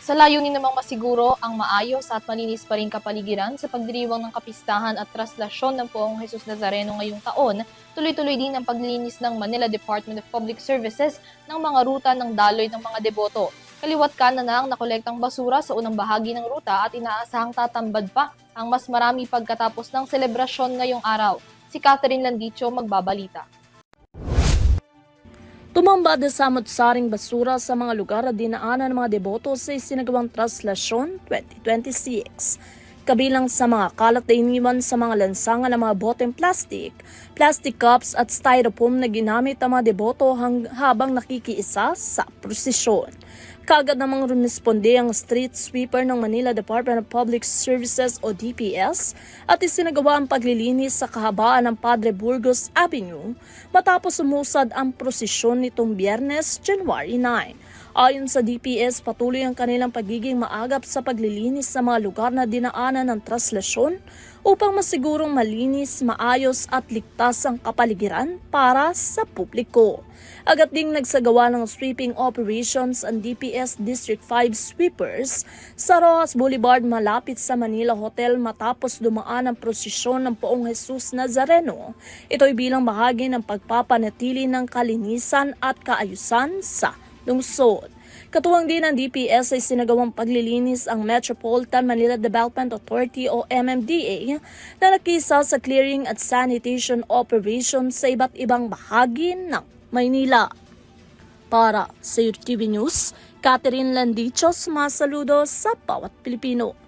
Sa layunin namang masiguro ang maayos at malinis pa rin kapaligiran sa pagdiriwang ng kapistahan at traslasyon ng Poong Jesus Nazareno ngayong taon, tuloy-tuloy din ang paglilinis ng Manila Department of Public Services ng mga ruta ng daloy ng mga deboto. Kaliwat kanan na ang nakolektang basura sa unang bahagi ng ruta at inaasahang tatambad pa ang mas marami pagkatapos ng selebrasyon ngayong araw. Si Catherine Landicho magbabalita. Tumambad sa samot-saring basura sa mga lugar na dinaanan ng mga deboto sa isinagawang Traslasyon 2026. Kabilang sa mga kalat na iniwan sa mga lansangan ng mga boteng plastic cups at styrofoam na ginamit ng mga deboto habang nakikiisa sa prosesyon. Kaagad namang rumisponde ang street sweeper ng Manila Department of Public Services o DPS at isinagawa ang paglilinis sa kahabaan ng Padre Burgos Avenue matapos umusad ang prosesyon nitong Biyernes, January 9. Ayon sa DPS, patuloy ang kanilang pagiging maagap sa paglilinis sa mga lugar na dinaanan ng traslasyon upang masigurong malinis, maayos at ligtas ang kapaligiran para sa publiko. Agad ding nagsagawa ng sweeping operations ang DPS District 5 sweepers sa Rojas Boulevard malapit sa Manila Hotel matapos dumaan ang prosesyon ng Poong Jesus Nazareno. Ito'y bilang bahagi ng pagpapanatili ng kalinisan at kaayusan sa lungsod. Katuwang din ng DPS ay sinagawang paglilinis ang Metropolitan Manila Development Authority o MMDA na nakisa sa clearing at sanitation operations sa iba't ibang bahagi ng Maynila. Para sa UTV News, Catherine Landichos, masaludo sa bawat Pilipino.